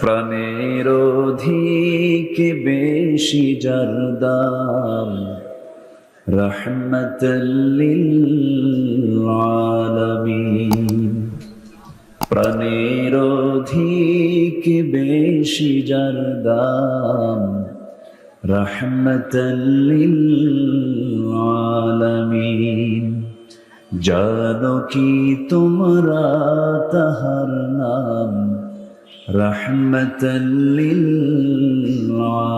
প্রাণের অধিক বেশি যার দাম, রহমতাল লিল আলামিন। প্রাণের অধিক বেশি যার দাম, রহমতাল লিল আলামিন। জানো কি তোমরা তাহার নাম, রহমতাল লিল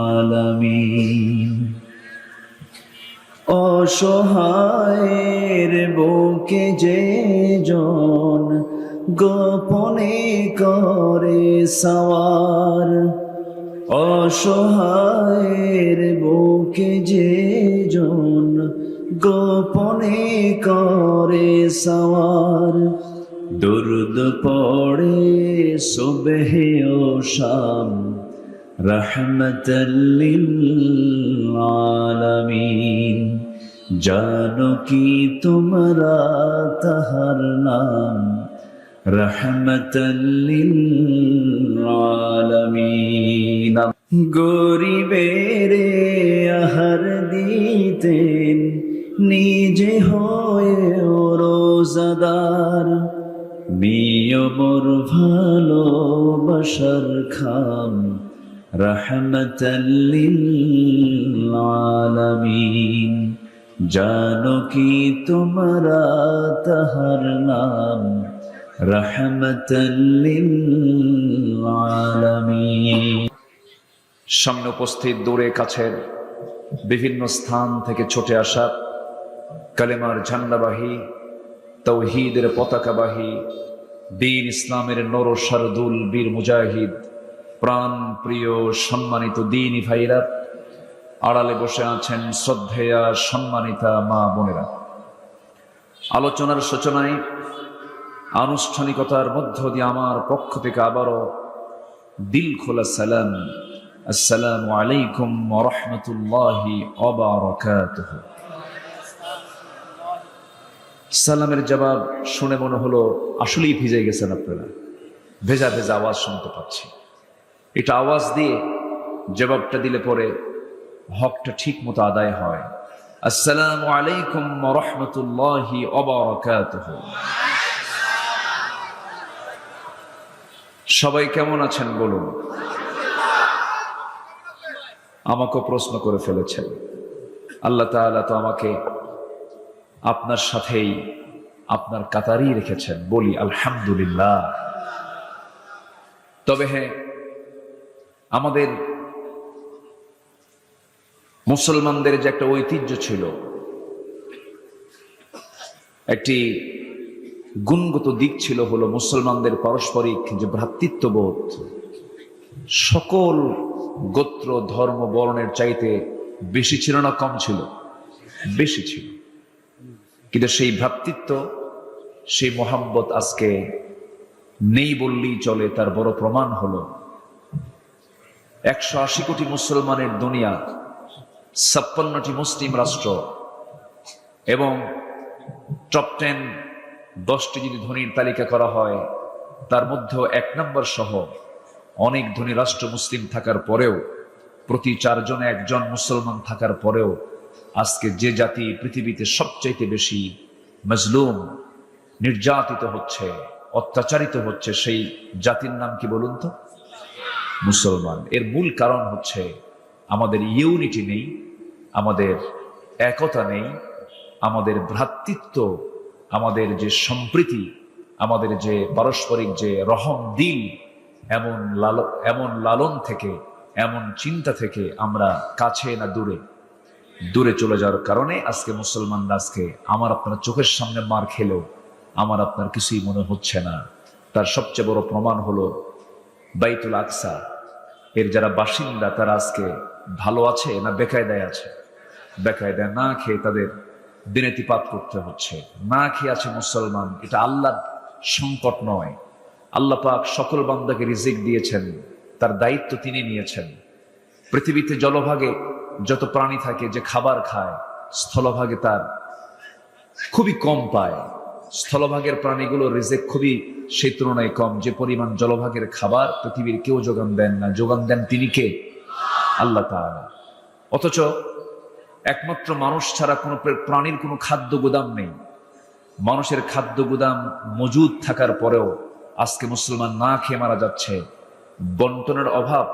আলামিন। অসহায়ের বুকে যে জন গোপনে করে সওয়ার, অসহায়ের বুকে যে জন গোপনে করে সওয়ার। দুরুদ পড়ে সুবহে ও শাম, রহমতাল লিল আলামিন। জানো কি তোমরা তাহার নাম, রহমতাল লিল আলামিন। গরিবের আহার দিতেন নিজে হয়ে রোজাদার, নিয়মর ভালোবাসার খাম, রহমতাল লিল আলামিন। জানো কি তোমরা তাহার নাম, রহমতাল লিল আলামিন। সামনে উপস্থিত দূরে কাছের বিভিন্ন স্থান থেকে ছুটে আসা কালেমার ঝান্ডাবাহী, তাওহীদের পতাকাবাহী, দ্বীন ইসলামের নর শারদুল বীর মুজাহিদ, প্রাণ প্রিয় সম্মানিত দ্বীনী ভাইরা, আড়ালে বসে আছেন শ্রদ্ধেয়া সম্মানিতা মা বোনেরা। আলোচনার সূচনায় আনুষ্ঠানিকতার মধ্য দিয়ে আমার পক্ষ থেকে আবারও দিল খোলা সালাম, আসসালামু আলাইকুম ওয়া রাহমাতুল্লাহি ওয়া বারাকাতুহু। সালামের জবাব শুনে মনে হলো আসলেই ভিজে গেছেন আপনারা, ভেজা ভেজা আওয়াজ শুনতে পাচ্ছি। এটা আওয়াজ দিয়ে জবাবটা দিলে পরে হকটা ঠিক মতো আদায় হয়। আসসালামু আলাইকুম ওয়া রাহমাতুল্লাহি ওয়া বারাকাতুহু। সবাই কেমন আছেন বলুন? আমাকে প্রশ্ন করে ফেলেছেন। আল্লাহ তাআলা তো আমাকে আপনার সাথেই আপনার কাতারই রেখেছেন, বলি আলহামদুলিল্লাহ। তবে হ্যাঁ, আমাদের মুসলমানদের যে একটা ঐতিহ্য ছিল, একটি গুণগত দিক ছিল, হলো মুসলমানদের পারস্পরিক যে ভ্রাতৃত্ববোধ, সকল গোত্র ধর্ম বর্ণের চাইতে বেশি ছিল না কম ছিল? বেশি ছিল। কিন্তু সেই ভ্রাতৃত্ব, সেই মোহাব্বত আজকে নেই বললেই চলে। তার বড় প্রমাণ হলো 180 কোটি মুসলমানের দুনিয়া, 56টি মুসলিম রাষ্ট্র এবং টপ 10টি যদি ধনীর তালিকা করা হয়, তার মধ্যেও 1 নম্বর সহ অনেক ধনী রাষ্ট্র মুসলিম থাকার পরেও, প্রতি 4 জনে 1 জন মুসলমান থাকার পরেও, আজকে যে জাতি পৃথিবীতে সবচাইতে বেশি মজলুম, নির্যাতিত হচ্ছে, অত্যাচারিত হচ্ছে, সেই জাতির নাম কি বলুন তো? মুসলমান। এর মূল কারণ হচ্ছে আমাদের ইউনিটি নেই, আমাদের একতা নেই, আমাদের ভ্রাতৃত্ব, আমাদের যে সম্প্রীতি, আমাদের যে পারস্পরিক যে রহম দিল, এমন লালন থেকে, এমন চিন্তা থেকে আমরা কাছে না দূরে চলে যাওয়ার কারণে আজকে মুসলমানরা, আজকে আমার আপনার চোখের সামনে মার খেলেও আমার আপনার কিছুই মনে হচ্ছে না। তার সবচেয়ে বড় প্রমাণ হলো বাইতুল আকসা এর যারা বাসিন্দা, তারা আজকে ভালো আছে না বেকায়দায় আছে? বেকায়দায়, না খেয়ে তাদের দিনেতিপাত করতে হচ্ছে, না খেয়ে আছে মুসলমান। এটা আল্লাহর সংকট নয়। আল্লাহ পাক সকল বান্দাকে রিজিক দিয়েছেন, তার দায়িত্ব তিনি নিয়েছেন। পৃথিবীতে জলভাগে যত প্রাণী থাকে যে খাবার খায়, স্থলভাগে তার খুবই কম পায়। স্থলভাগের প্রাণীগুলো রিজেক খুবই সেই তুলনায় কম। যে পরিমাণ জলভাগের খাবার পৃথিবীর কেউ যোগান দেন না, যোগান দেন তিনি কে? আল্লাহ তাআলা। অথচ একমাত্র মানুষ ছাড়া কোনো প্রাণীর কোনো খাদ্য গুদাম নেই। মানুষের খাদ্য গুদাম মজুদ থাকার পরেও আজকে মুসলমান না খেয়ে মারা যাচ্ছে। বন্টনের অভাব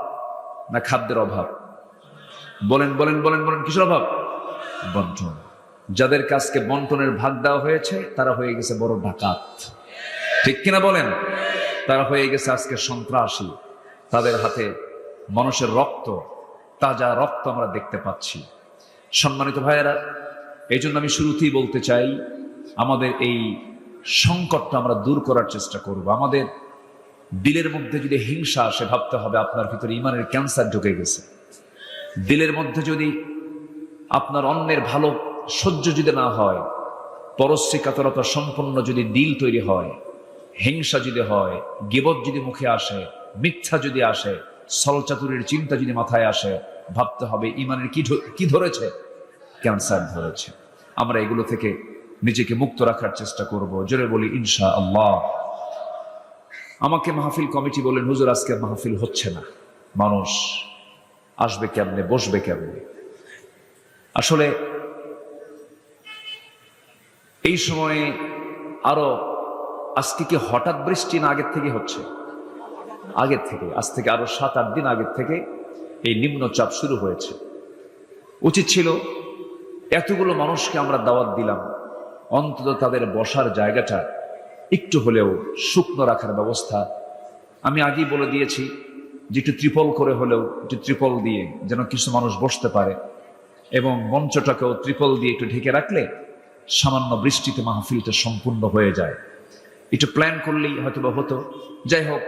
না খাদ্যের অভাব? বলেন বলেন বলেন বলেন, কিসের অভাব? বন্টন। যাদের কাছকে বন্টনের ভাগ দেওয়া হয়েছে তারা হয়ে গেছে বড় ডাকাত, ঠিক কিনা বলেন? তারা হয়ে গেছে আজকে সন্ত্রাসী। তাদের হাতে মানুষের রক্ত, তাজা রক্ত আমরা দেখতে পাচ্ছি। সম্মানিত ভাইয়েরা, এই জন্য আমি শুরুতেই বলতে চাই, আমাদের এই সংকটটা আমরা দূর করার চেষ্টা করব। আমাদের দিলের মধ্যে যদি হিংসা আসে, ভাবতে হবে আপনার ভিতরে ইমানের ক্যান্সার ঢুকে গেছে। দিলের মধ্যে যদি আপনার অন্যের ভালো সহ্য যদি না হয়, পরশ্রী কাতরতা সম্পন্ন যদি দিল তৈরি হয়, হিংসা যদি হয়, গীবত যদি মুখে আসে, মিথ্যা যদি আসে, ছলচাতুরির চিন্তা যদি মাথায় আসে, ভাবতে হবে ইমানের কি ধরেছে? ক্যান্সার ধরেছে। আমরা এগুলো থেকে নিজেকে মুক্ত রাখার চেষ্টা করব। জোরে বলি ইনশাআল্লাহ। আমাকে মাহফিল কমিটি বলেন, হুজুর আজকে মাহফিল হচ্ছে না, মানুষ আসবে কেমনে, বসবে কেমনে? আসলে এই সময়ে আরো আজকে কি হঠাৎ বৃষ্টি না আগের থেকে হচ্ছে? আগের থেকে, আজ থেকে আরো 7-8 দিন আগের থেকে এই নিম্নচাপ শুরু হয়েছে। উচিত ছিল এতগুলো মানুষকে আমরা দাওয়াত দিলাম, অন্তত তাদের বসার জায়গাটা একটু হলেও শুকনো রাখার ব্যবস্থা। আমি আগেই বলে দিয়েছি যে একটু ত্রিপল করে হলেও, একটু ত্রিপল দিয়ে যেন কিছু মানুষ বসতে পারে, এবং মঞ্চটাকেও ত্রিপল দিয়ে একটু ঢেকে রাখলে সামান্য বৃষ্টিতে মাহফিলটা সম্পূর্ণ হয়ে যায়। একটু প্ল্যান করলেই হয়তো বা হতো। যাই হোক,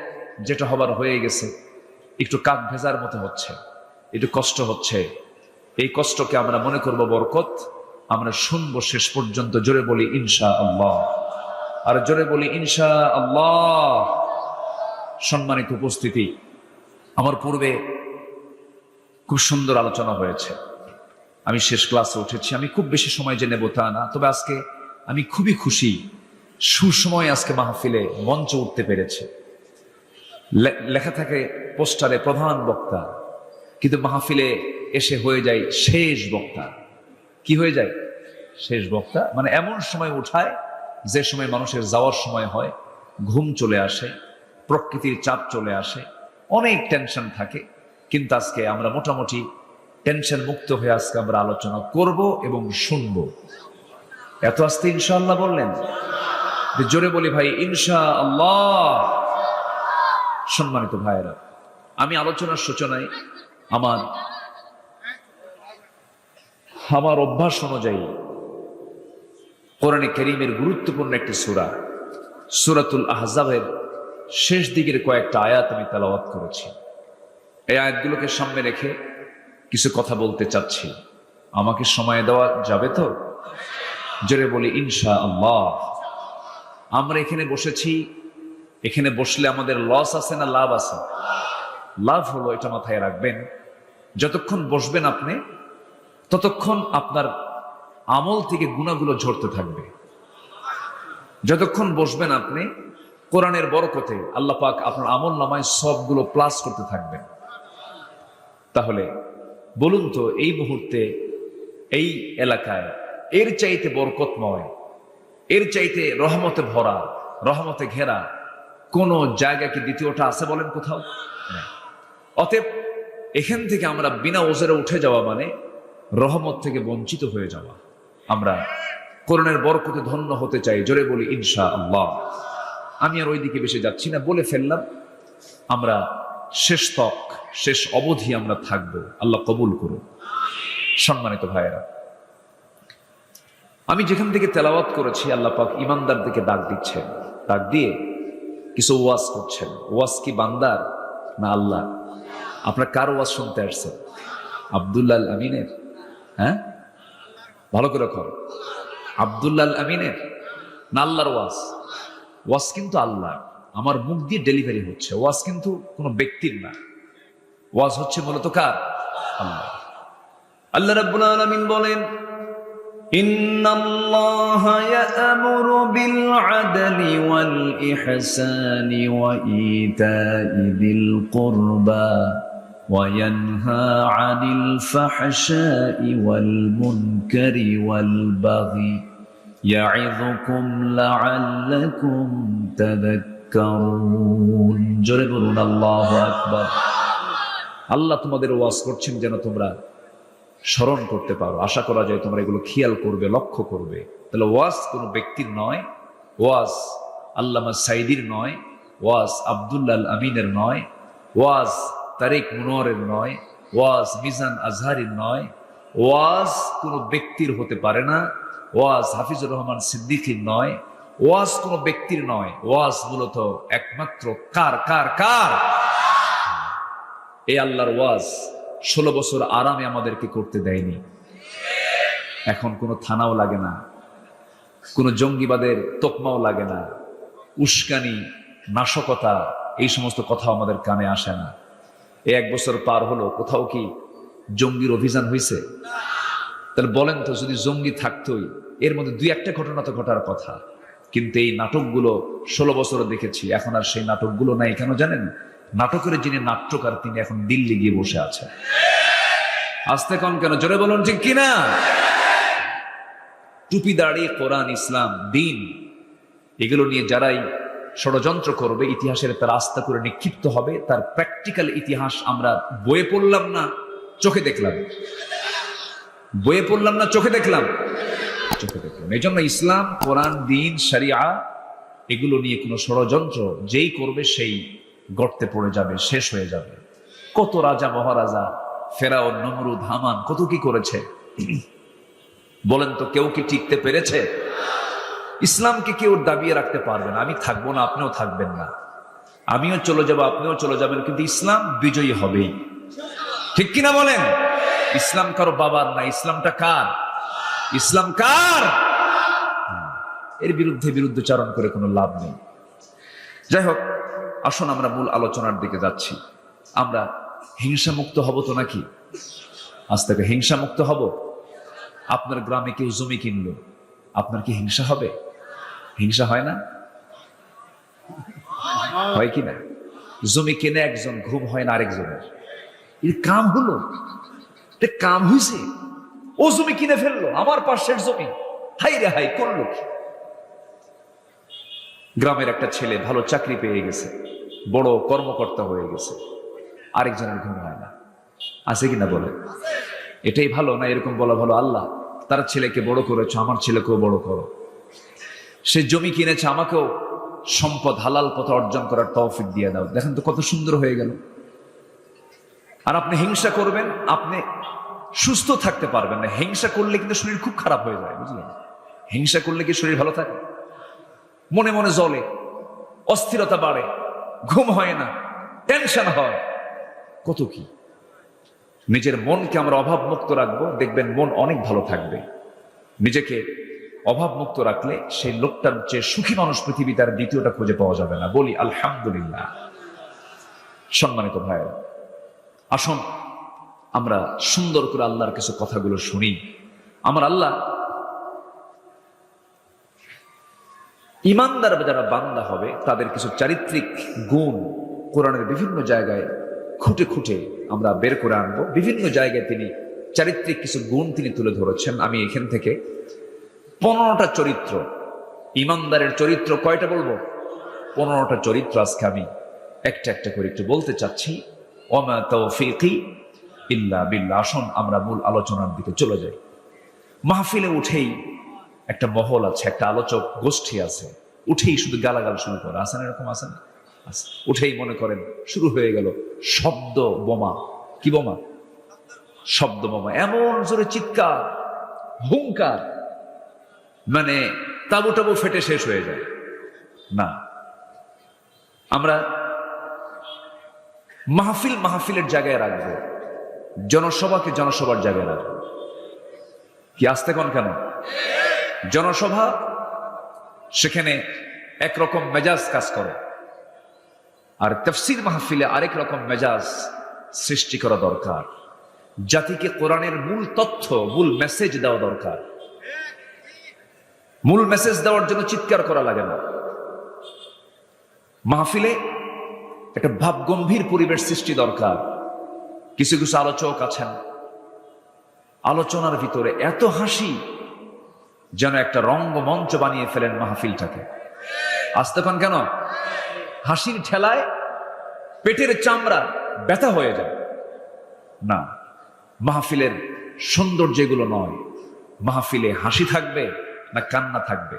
যেটা হবার হয়ে গেছে। একটু কাক ভেজার মতো হচ্ছে, একটু কষ্ট হচ্ছে। এই কষ্টকে আমরা মনে করব বরকত। আমরা শুনবো শেষ পর্যন্ত। জোরে বলি ইনশাআল্লাহ, আর জোরে বলি ইনশাআল্লাহ। সম্মানিত উপস্থিতি, আমার পূর্বে খুব সুন্দর আলোচনা হয়েছে। আমি শেষ ক্লাসে উঠেছি। আমি খুব বেশি সময় যে নেব তা না, তবে আজকে আমি খুবই খুশি। সুসময় আজকে মাহফিলে মঞ্চ উঠতে পেরেছে। লেখা থাকে পোস্টারে প্রধান বক্তা, কিন্তু মাহফিলে এসে হয়ে যায় শেষ বক্তা। কি হয়ে যায়? শেষ বক্তা। মানে এমন সময় উঠায় যে সময় মানুষের যাওয়ার সময় হয়, ঘুম চলে আসে, প্রকৃতির চাপ চলে আসে, অনেক টেনশন থাকে। কিন্তু আজকে আমরা মোটামুটি টেনশন মুক্ত হয়ে আজকে আমরা আলোচনা করব এবং শুনবো। এত আস্তে ইনশাআল্লাহ বললেন? জোরে বলি ভাই ইনশাআল্লাহ। সম্মানিত ভাইয়েরা, আমি আলোচনার সূচনায় আমার অভ্যাস অনুযায়ী কোরআনে কারীমের গুরুত্বপূর্ণ একটি সূরা, সূরাতুল আহজাবের শেষ দিকের কয়েকটা আয়াত আমি তেলাওয়াত করেছি। এই আয়াতগুলোকে সামনে রেখে কিছু কথা বলতে চাচ্ছি। আমাকে সময় দেওয়া যাবে তো? জোরে বলি ইনশাআল্লাহ। আমরা এখানে বসেছি, এখানে বসলে আমাদের লস আছে না লাভ আছে? লাভ হলো, এটা মাথায় রাখবেন। যতক্ষণ বসবেন আপনি, ততক্ষণ আপনার আমল থেকে গুনাহগুলো ঝরতে থাকবে। যতক্ষণ বসবেন আপনি, কোরআনের বরকতে আল্লাহ পাক আপনার আমল নামায় সবগুলো প্লাস করতে থাকবেন। তাহলে বলুন তো, এই মুহূর্তে এই এলাকায় এর চাইতে বরকতময়, এর চাইতে রহমতে ভরা, রহমতে ঘেরা কোন জায়গা কি দ্বিতীয়টা আছে? বলেন কোথাও? অতএব এখান থেকে আমরা বিনা ওজরে উঠে যাওয়া মানে রহমত থেকে বঞ্চিত হয়ে যাওয়া। আমরা কোরআনের বরকতে ধন্য হতে চাই। জোরে বলি ইনশাআল্লাহ। আমি আর ওইদিকে বেশি যাচ্ছি না, বলে ফেললাম। আমরা শেষ তক, শেষ অবধি আমরা থাকবো। আল্লাহ কবুল করুন। সম্মানিত ভাইয়েরা, আমি যেখান থেকে তেলাওয়াত করেছি, আল্লাহ পাক ইমানদার দিকে ডাক দিচ্ছেন। ডাক দিয়ে কিছু ওয়াজ করছেন। ওয়াজ কি বান্দার না আল্লাহ? আপনার কার ওয়াজ শুনতে আসছেন? আব্দুল্লাহ আল আমিনের? হ্যাঁ, ভালো করে কর। আব্দুল্লাহ আল আমিনের না আল্লাহর ওয়াজ? ওয়াজ কিন্তু আল্লাহ, আমার মুখ দিয়ে ডেলিভারি হচ্ছে। ওয়াজ কিন্তু কোনো ব্যক্তির না, ওয়াজ হচ্ছে মূলত কার? আল্লাহ। আল্লাহ রাব্বুল আলামিন বলেন, ইন্নাল্লাহা ইয়া'মুরু বিল আদলি ওয়াল ইহসানি ওয়া ইতা'i যিল কুরবা ওয়া ইয়ানহা 'আনিল ফাহশাই ওয়াল মুনকারি ওয়াল বাগি ইয়া'ইযুকুম লা'আল্লাকুম তাযাক্কারুন। জোরে বলুন আল্লাহু আকবার। আল্লাহ তোমাদের ওয়াজ করছেন যেন তোমরা স্মরণ করতে পারো। আশা করা যায় তোমরা এগুলো খেয়াল করবে, লক্ষ্য করবে। তাহলে ওয়াজ কোনো ব্যক্তির নয়, ওয়াজ আল্লামা সাইদির নয়, ওয়াজ আব্দুল্লাহ আল আমিনের নয়, ওয়াজ তারেক মুনোয়ারের নয়, ওয়াজ মিজান আজহারির নয়, ওয়াজ কোনো ব্যক্তির হতে পারে না, ওয়াজ হাফিজুর রহমান সিদ্দিকীর নয়, ওয়াজ কোনো ব্যক্তির নয়। ওয়াজ মূলত একমাত্র কার কার কার? এই আল্লাহর ওয়াজ 16 বছর আরামে আমাদেরকে করতে দেয়নি। এখন কোনো থানাও লাগে না, কোনো জঙ্গিবাদের তোকমাও লাগে না, উস্কানি, নাশকতা, এই সমস্ত কথা আমাদের কানে আসে না। এই 1 বছর পার হলো, কোথাও কি জঙ্গির অভিযান হয়েছে? তাহলে বলেন তো, যদি জঙ্গি থাকতোই এর মধ্যে 2-1টা ঘটনা তো ঘটার কথা। কিন্তু এই নাটকগুলো 16 বছরে দেখেছি, এখন আর সেই নাটকগুলো নাই। কেন জানেন? নাটকের যিনি নাট্যকার তিনি এখন দিল্লি গিয়ে বসে আছেন। আসতে কম কেন? জোরে বলুন ঠিক কিনা? টুপি দাড়ি, কোরআন, ইসলাম, দিন, এগুলো নিয়ে যারাই ষড়যন্ত্র করবে, ইতিহাসের তার আস্থা করে নিক্ষিপ্ত হবে। তার প্র্যাকটিক্যাল ইতিহাস আমরা বইয়ে পড়লাম না, চোখে দেখলাম। বইয়ে পড়লাম না, চোখে দেখলাম। চোখে দেখলাম। এই জন্য ইসলাম, কোরআন, দিন, শরিয়া, এগুলো নিয়ে কোনো ষড়যন্ত্র যেই করবে সেই গর্তে পড়ে যাবে, শেষ হয়ে যাবে। কত রাজা মহারাজা, ফেরাউন, নমরুদ, হামান কত কি করেছে বলেন তো, কেউ কি টিকতে পেরেছে? ইসলামকে কেউ দাবিয়ে রাখতে পারবে না। আমি থাকবো না, আপনিও থাকবেন না, আমিও চলে যাব, আপনিও চলে যাবেন, কিন্তু ইসলাম বিজয়ী হবেই। ঠিক কিনা বলেন? ইসলাম কারো বাবার না, ইসলামটা কার? ইসলাম কার? এর বিরুদ্ধচারণ করে কোনো লাভ নেই। যাই হোক, আসুন আমরা মূল আলোচনার দিকে যাচ্ছি। আমরা হিংসা মুক্ত হব তো নাকি? আজ থেকে হিংসা মুক্ত হব। আপনার গ্রামে কেউ জমি কিনলো, আপনার কি হিংসা হবে? হিংসা হয় না? হয় কি না? জমি কিনে একজন, ঘুম হয় না আরেকজনের। এর কাম হলো, কাম হয়েছে, ও জমি কিনে ফেললো, আমার পাশের জমি, হাই রে হাই, করলো কি? গ্রামের একটা ছেলে ভালো চাকরি পেয়ে গেছে, বড় কর্মকর্তা হয়ে গেছে, আরেকজনের ঘুম হয় না। আছে কিনা বলে? এটাই ভালো না এরকম বলা ভালো? আল্লাহ তার ছেলেকে বড় করেছে, আমার ছেলেকেও বড় করো। সে জমি কিনেছে, আমাকেও সম্পদ হালাল পথে অর্জন করার তৌফিক দিয়ে দাও। দেখেন তো কত সুন্দর হয়ে গেল। আর আপনি হিংসা করবেন, আপনি সুস্থ থাকতে পারবেন না। হিংসা করলে কিন্তু শরীর খুব খারাপ হয়ে যায়, বুঝলেন? হিংসা করলে কি শরীর ভালো থাকে? মনে মনে জ্বলে, অস্থিরতা বাড়ে, ঘুম হয় না, টেনশন হয়, কত কি। নিজের মনকে আমরা অভাব মুক্ত রাখবো, দেখবেন মন অনেক ভালো থাকবে। নিজেকে অভাব মুক্ত রাখলে সেই লোকটার চেয়ে সুখী মানুষ পৃথিবী তার দ্বিতীয়টা খুঁজে পাওয়া যাবে না। বলি আলহামদুলিল্লাহ। সম্মানিত ভাইয়েরা, আসুন আমরা সুন্দর করে আল্লাহর কিছু কথাগুলো শুনি। আমার আল্লাহ ইমানদার যারা বান্দা হবে তাদের কিছু চারিত্রিক গুণ কোরআনের বিভিন্ন জায়গায় খুঁটে খুঁটে আমরা বের করে আনবো। বিভিন্ন জায়গায় তিনি চারিত্রিক কিছু গুণ তিনি তুলে ধরেছেন। আমি এখান থেকে 15টা চরিত্র, ইমানদারের চরিত্র কয়টা বলবো? 15টা চরিত্র আজকে আমি একটা একটা করে একটু বলতে চাচ্ছি। ওমা তাওফীকি ইল্লা বিল্লাহ। আসুন আমরা মূল আলোচনার দিকে চলে যাই। মাহফিলে উঠেই একটা মহল আছে, একটা আলোচক গোষ্ঠী আছে, উঠেই শুধু গালাগাল শুরু করে। আছে না? এরকম আছে না? উঠেই মনে করেন শুরু হয়ে গেল শব্দ বোমা। কি বোমা? শব্দ বোমা। এমন জোরে চিৎকার, হুঙ্কার, মানে তাবু টাবু ফেটে শেষ হয়ে যায় না। আমরা মাহফিলের জায়গায় রাখবো, জনসভাকে জনসভার জায়গায় রাখবো। কি আসতে কোন কেন? জনসভা, সেখানে একরকম মেজাজ কাজ করে, আর তাফসীর মাহফিলে আরেক রকম মেজাজ সৃষ্টি করা দরকার। জাতিকে কোরআনের মূল তথ্য, মূল মেসেজ দেওয়া দরকার। মূল মেসেজ দেওয়ার জন্য চিৎকার করা লাগে না। মাহফিলে একটা ভাব গম্ভীর পরিবেশ সৃষ্টি দরকার। কিছু কিছু আলোচক আছেন, আলোচনার ভিতরে এত হাসি যেন একটা রঙ্গমঞ্চ বানিয়ে ফেলেন মাহফিলটাকে। আসতে পান কেন? হাসির ঠেলায় পেটের চামড়া ব্যথা হয়ে যায়। না, মাহফিলের সৌন্দর্য এগুলো নয়। মাহফিলে হাসি থাকবে না কান্না থাকবে?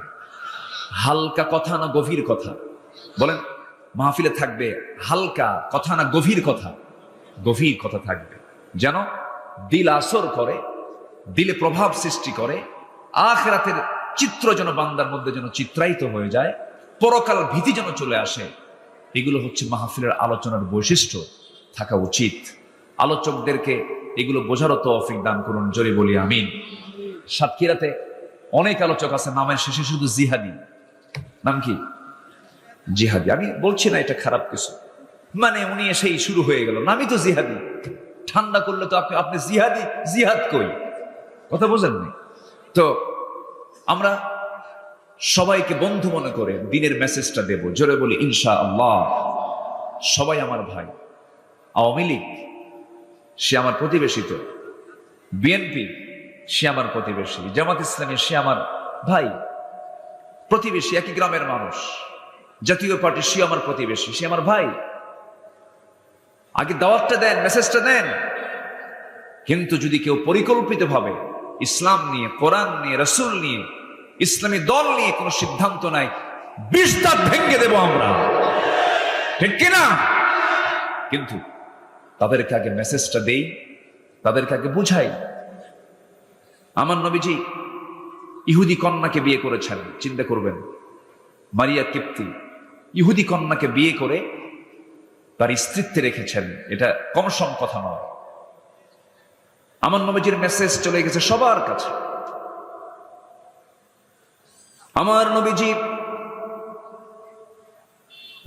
হালকা কথা না গভীর কথা? বলেন, মাহফিলে থাকবে হালকা কথা না গভীর কথা? গভীর কথা থাকবে, যেন দিল আসর করে, দিলে প্রভাব সৃষ্টি করে, আখিরাতের চিত্র যেন বান্দার মধ্যে যেন চিত্রায়িত হয়ে যায়, পরকাল ভীতি যেন চলে আসে। এগুলো হচ্ছে মাহফিলের আলোচনার বৈশিষ্ট্য থাকা উচিত। আলোচকদেরকে এগুলো বোঝারও তৌফিক দান করুন, জোরে বলি আমিন। সাতক্ষীরাতে অনেক আলোচক আছে, নামের শেষে শুধু জিহাদি। নাম কি? জিহাদি। আমি বলছি না এটা খারাপ কিছু, মানে উনি এসেই শুরু হয়ে গেল, নামই তো জিহাদি। ঠান্ডা করলে তো আপনি জিহাদি, জিহাদ কই? কথা বোঝেন নাই তো? আমরা সবাইকে বন্ধু মনে করে দিনের মেসেজটা দেব, জোরে বলি ইনশাআল্লাহ। সবাই আমার ভাই। আওয়ামী লীগ সে আমার প্রতিবেশী, তো বিএনপি সে আমার প্রতিবেশী, জামাত ইসলামী সে আমার ভাই, প্রতিবেশী, একই গ্রামের মানুষ। জাতীয় পার্টি সে আমার প্রতিবেশী, সে আমার ভাই। আগে দাওয়াতটা দেন, মেসেজটা দেন। কিন্তু যদি কেউ পরিকল্পিতভাবে ইসলাম নিয়ে, কোরআন নিয়ে, রাসূল নিয়ে, ইসলামী দল নিয়ে কোনো সিদ্ধান্ত নাই, 20 দাঁত ভেঙে দেব আমরা, ঠিক কিনা? কিন্তু তাদেরকে আগে মেসেজটা দেই, তাদেরকে আগে বুঝাই। আমার নবীজি ইহুদি কন্যাকে বিয়ে করেছেন, চিন্তা করবেন। মারিয়া কিপ্তি ইহুদি কন্যাকে বিয়ে করে তার স্ত্রীত্বে রেখেছেন, এটা কম সম কথা নয়। আমার নবীজির মেসেজ চলে গেছে সবার কাছে। আমার নবীজি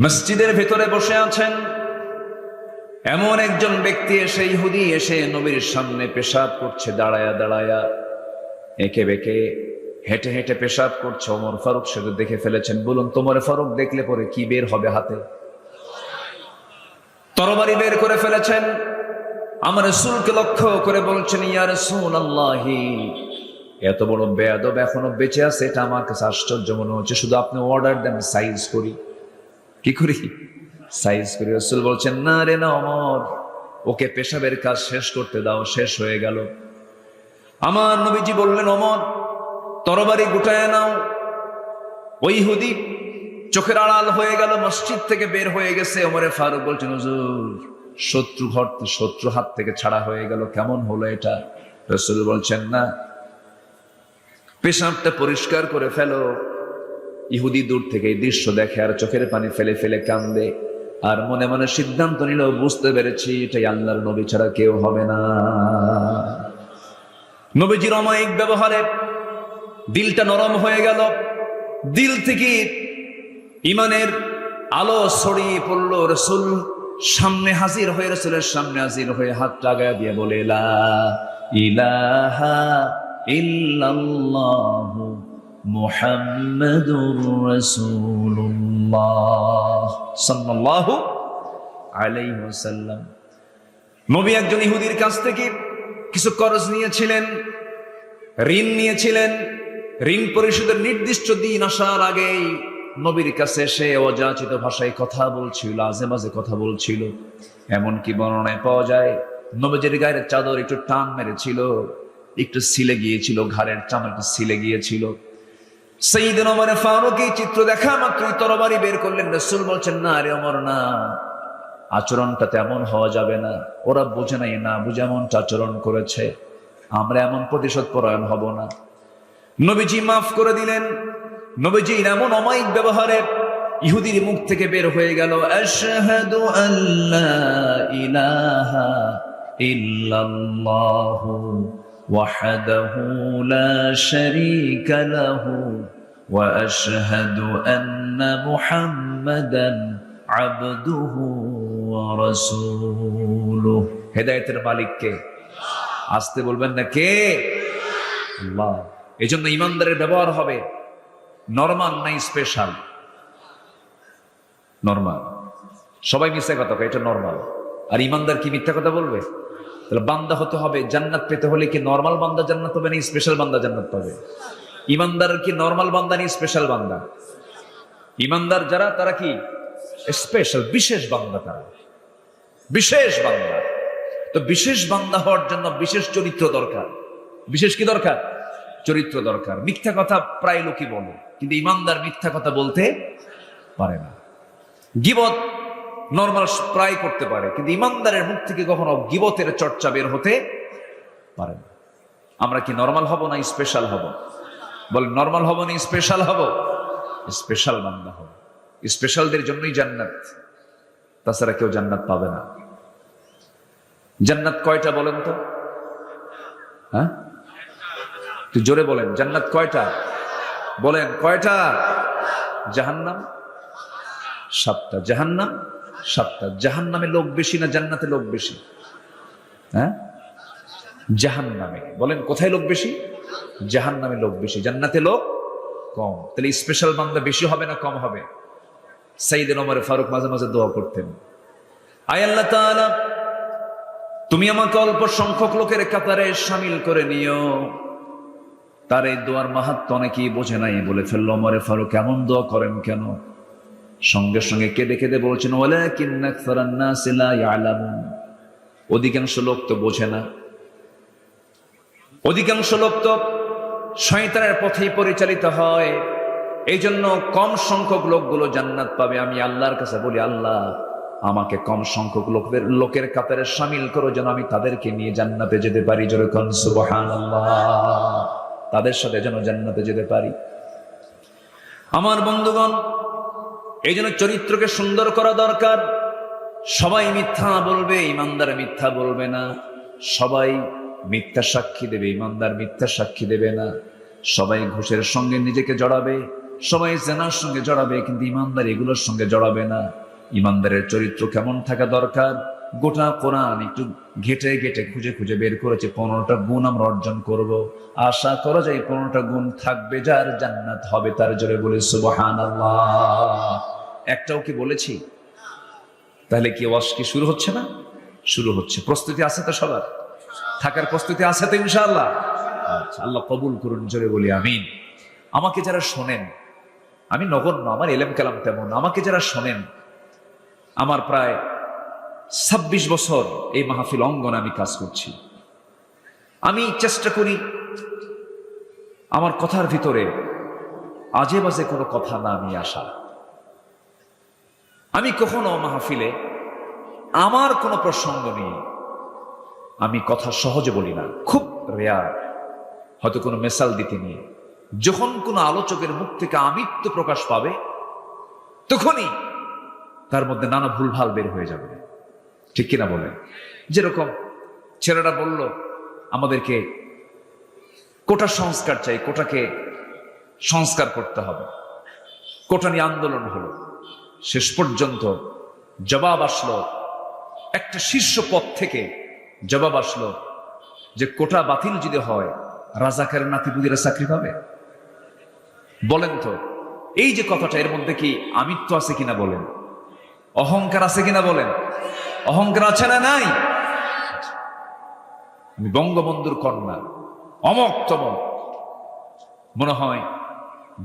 মসজিদের ভেতরে বসে আছেন, এমন একজন ব্যক্তি এসে, ইহুদি এসে নবীর সামনে পেশাব করছে, দাঁড়ায়া দাঁড়ায়া, এঁকে বেঁকে, হেঁটে হেঁটে পেশাব করছে। ওমর ফারুক সেটা দেখে ফেলেছেন। বলুন, তোমার ফারুক দেখলে পরে কি বের হবে হাতে? তরবারি বের করে ফেলেছেন। আমার রাসূলকে লক্ষ্য করে বলছেন, ইয়া রাসূলুল্লাহি, এত বড় বেয়াদব এখনো বেঁচে আছে, এটা আমার কাছে আশ্চর্য মনে হচ্ছে। শুধু আপনি অর্ডার দেন, সাইজ করি। কি করি? সাইজ করি। রাসূল বলছেন, না রে না ওমর, ওকে পেশাবের কাজ শেষ করতে দাও, শেষ হয়ে গেল। আমার নবীজি বললেন, ওমর তরবারি গুটায় নাও। ওই ইহুদি চোখের আড়াল হয়ে গেল, মসজিদ থেকে বের হয়ে গেছে। ওমরে ফারুক বলছেন, হুজুর, শত্রু হাত থেকে ছাড়া হয়ে গেল, কেমন হলো এটা? রাসূল বলছেন, না, পেশাবটা পরিষ্কার করে ফেলো। ইহুদি দূর থেকে এই দৃশ্য দেখে আর চোখের পানি ফেলে ফেলে কান্দে, আর মনে মনে সিদ্ধান্ত নিল, বুঝতে পেরেছি এটাই আল্লাহর নবী ছাড়া কেউ হবে না। নবীজির অমায়িক ব্যবহারে দিলটা নরম হয়ে গেল। দিল থেকে ইমানের আলো ছড়িয়ে পড়ল। রাসূল সামনে হাজির হয়ে, রাসূলের সামনে হাজির হয়ে হাতটা আগায় দিয়ে বলে, লা ইলাহা ইল্লাল্লাহু মুহাম্মাদুর রাসূলুল্লাহ সাল্লাল্লাহু আলাইহি ওয়াসাল্লাম। নবী একজন ইহুদির কাছ থেকে কিছু কর্জ নিয়েছিলেন, ঋণ নিয়েছিলেন। ঋণ পরিশোধের নির্দিষ্ট দিন আসার আগেই নবীর কাছে সে অযাচিত ভাষায় কথা বলছিল, আজে বাজে কথা বলছিল। এমনকি বর্ণনায় পাওয়া যায়, নবীজির গায়ের চাদর একটু টান মেরেছিল, একটু ছিলে গিয়েছিল, ঘাড়ের চামড়া একটু ছিলে গিয়েছিল। সাইয়েদনা ওমর ফারুক এই চিত্র দেখা মাত্রই তরবারি বের করলেন। রাসূল বলছেন, না রে ওমর, না, আচরণটা তেমন হওয়া যাবে না। ওরা বুঝে নাই, না বুঝে এমনটা আচরণ করেছে, আমরা এমন প্রতিশোধ পরায়ণ হব না। নবীজি মাফ করে দিলেন। নবীজির এমন অমায়িক ব্যবহারে ইহুদির মুখ থেকে বের হয়ে গেল, আশহাদু আল্লা ইলাহা ইল্লাল্লাহু ওয়াহদাহু লা শারীকা লাহু ওয়া আশহাদু আন্না মুহাম্মাদান আবদুহু ওয়া রাসূলুহু। হেদায়েতের মালিক কে? আসতে বলবেন না, কে? আল্লাহ। এই জন্য ইমানদারের ব্যবহার হবে নরমাল নাই স্পেশাল? নরমাল। সবাই মিথ্যা কথা কয়, এটা নরমাল। আর ইমানদার কি মিথ্যা কথা বলবে? তাহলে বান্দা হতে হবে, জান্নাত পেতে হলে কি নরমাল বান্দা জান্নাত পাবে না স্পেশাল বান্দা জান্নাত পাবে? ইমানদার কি নরমাল বান্দা না স্পেশাল বান্দা? ইমানদার যারা তারা কি স্পেশাল, বিশেষ বান্দা, তারা বিশেষ বান্দা। তো বিশেষ বান্দা হওয়ার জন্য বিশেষ চরিত্র দরকার। বিশেষ কি দরকার? চরিত্র দরকার। মিথ্যা কথা প্রায় লোকই বলে, কিন্তু ইমানদার মিথ্যা কথা বলতে পারে না। গীবত নরমাল প্রায় করতে পারে, কিন্তু ইমানদারের মুখ থেকে কখনো গীবতের চর্চা বের হতে পারে না। আমরা কি নরমাল হব না স্পেশাল হব? বলেন, নরমাল হব না স্পেশাল হব? স্পেশাল বান্দা হব। স্পেশালদের জন্যই জান্নাত, তাছাড়া কেউ জান্নাত পাবে না। জান্নাত কয়টা বলেন তো? হ্যাঁ, একটু জোরে বলেন, জান্নাত কয়টা বলেন? কয়টা? জাহান্নাম 7টা। জাহান্নাম 7টা। জাহান্নামে লোক বেশি না জান্নাতে লোক বেশি? হ্যাঁ, জাহান্নামে। বলেন কোথায় লোক বেশি? জাহান্নামে লোক বেশি, জান্নাতে লোক কম। তাহলে স্পেশাল বান্দা বেশি হবে না কম হবে? সাইয়েদনা ওমর ফারুক মাঝে মাঝে দোয়া করতেন, আয় আল্লাহ তাআলা, তুমি আমাকে অল্প সংখ্যক লোকের কাতারে শামিল করে নিও। তার এই দোয়ার মাহাত্ম্য অনেকেই বোঝে নাই, বলে ফেলল, ওমর ফারুক এমন দোয়া করেন কেন? সঙ্গে সঙ্গে কেঁদে কেঁদে বলছেন, ওয়ালাকিন্না আকসারান নাসি লা ইয়ালামুন, অধিকাংশ লোক তো বোঝে না। অধিকাংশ লোক তো শয়তানের পথেই পরিচালিত হয়। এই জন্য কম সংখ্যক লোকগুলো জান্নাত পাবে। আমি আল্লাহর কাছে বলি, আল্লাহ আমাকে কম সংখ্যক লোকের কাতারে শামিল করো, যেন আমি তাদেরকে নিয়ে জান্নাতে যেতে পারি। জোরে কোন সুবহানাল্লাহ। তাদের সাথে যেন জান্নাতে যেতে পারি। আমার বন্ধুগণ, এই জন্য চরিত্রকে সুন্দর করা দরকার। সবাই মিথ্যা বলবে, ইমানদার মিথ্যা বলবে না। সবাই মিথ্যা সাক্ষী দেবে, ইমানদার মিথ্যা সাক্ষী দেবে না। সবাই ঘুষের সঙ্গে নিজেকে জড়াবে, সবাই জেনার সঙ্গে জড়াবে, কিন্তু ইমানদার এগুলোর সঙ্গে জড়াবে না। ইমানদারের চরিত্র কেমন থাকা দরকার? গোটা কোরআন একটু ঘেটে ঘেটে খুঁজে খুঁজে বের করেছে। 15টা গুণ আমরা অর্জন করব। আশা করা যায় 15টা গুণ থাকবে, যার জান্নাত হবে তার। জোরে বলে সুবহানাল্লাহ। একটাও কি বলেছি? তাহলে কি ওয়াজ কি শুরু হচ্ছে না? শুরু হচ্ছে। প্রস্তুতি আছে তো সবার? থাকার প্রস্তুতি আছে তো ইনশাআল্লাহ? আচ্ছা, আল্লাহ কবুল করুন। জোরে বলি আমিন। আমাকে যারা শোনেন, আমি নগণ্য, আমার এলেম কালাম তেমন, আমাকে যারা শোনেন, আমার প্রায় 26 বছর এই মাহফিল অঙ্গনে আমি কাজ করছি। আমি চেষ্টা করি আমার কথার ভিতরে আজে বাজে কোনো কথা না নিয়ে আসা। আমি কখনো মাহফিলে আমার কোনো প্রসঙ্গ নিয়ে আমি কথা সহজে বলি না, খুব রেয়ার। হয়তো কোনো মেসাল দিতে নিয়ে, যখন কোনো আলোচকের মুখ থেকে আমিত্ব প্রকাশ পাবে, তখনই তার মধ্যে নানা ভুলভাল বের হয়ে যাবে। ঠিক কিনা বলেন? যেরকম ছেলেরা বলল আমাদেরকে কোটা সংস্কার চাই, কোটাকে সংস্কার করতে হবে, কোটা নিয়ে আন্দোলন হলো। শেষ পর্যন্ত জবাব আসলো, একটা শীর্ষ পদ থেকে জবাব আসলো যে কোটা বাতিল যদি হয়, রাজাকারের নাতিপুতিরা চাকরি পাবে? বলেন তো, এই যে কথাটা, এর মধ্যে কি আমিত্ব আছে কিনা বলেন? অহংকার আছে কিনা বলেন? অহংকার আছে না নাই? আমি বঙ্গবন্ধুর কন্যা, অমক তমক। মনে হয়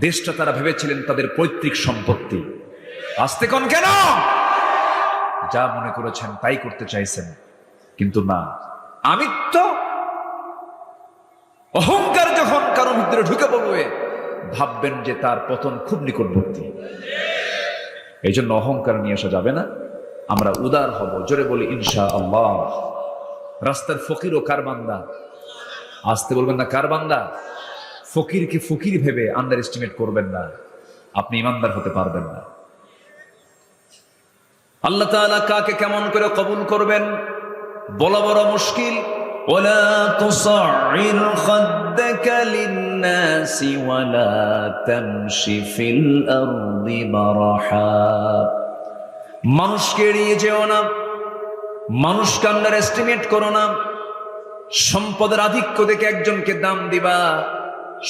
দেশটা তারা ভেবেছিলেন তাদের পৈতৃক সম্পত্তি। আসতে কোন কেন? যা মনে করেছেন তাই করতে চাইছেন, কিন্তু না। আমিত্ব, অহংকার যখন কারো ভিতরে ঢুকে পড়বে, ভাববেন যে তার পতন খুব নিকটবর্তী। এই জন্য অহংকার নিয়ে আসা যাবে না। আমরা উদার হব। জোরে বলি ইনশাআল্লাহ। রাস্তার ফকির ও কার বান্দা? আসতে বলবেন না, কার বান্দা? ফকিরকে ফকির ভেবে আন্ডার এস্টিমেট করবেন না, আপনি ইমানদার হতে পারবেন না। আল্লাহ তাআলা কাকে কেমন করে কবুল করবেন বলা বড় মুশকিল। ওয়ালা তুসাইর খাদ্দাকা লিন-নাসি ওয়ালা তামশি ফিল আরদি মারহা। মানুষকে এড়িয়ে যেও না, মানুষকে আন্ডার এস্টিমেট করো না। সম্পদের আধিক্য দেখে একজনকে দাম দিবা,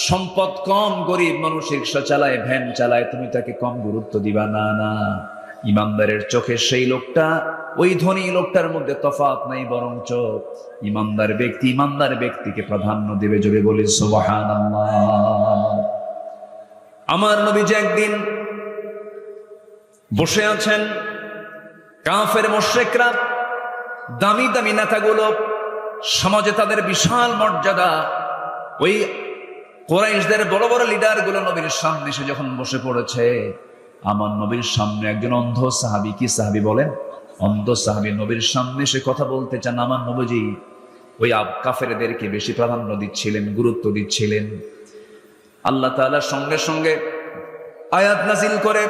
সম্পদ কম, গরিব মানুষ রিক্সা চালায়, ভ্যান চালায়, তুমি তাকে কম গুরুত্ব দিবা না। না, ইমানদারের চোখে সেই লোকটা ওই ধনী লোকটার মধ্যে তফাৎ নাই, বরঞ্চ ইমানদার ব্যক্তিকে প্রাধান্য দেবে। জোরে বলি সুবহানাল্লাহ। আমার নবীজি একদিন বসে আছেন, কাফের মুশরিকরা, দামি দামি নেতাগুলো, সমাজে তাদের বিশাল মর্যাদা, ওই কুরাইশদের বড় বড় লিডার গুলো নবীর সামনে এসে যখন বসে পড়েছে, আমার নবীর সামনে একজন অন্ধ সাহাবী, কি সাহাবী বলেন? অন্ধ সাহাবী নবীর সামনে এসে কথা বলতে চান। আমার নবীজি ওই কাফেরদেরকে বেশি প্রাধান্য দিচ্ছিলেন, গুরুত্ব দিচ্ছিলেন। আল্লাহ তাআলা সঙ্গে সঙ্গে আয়াত নাযিল করে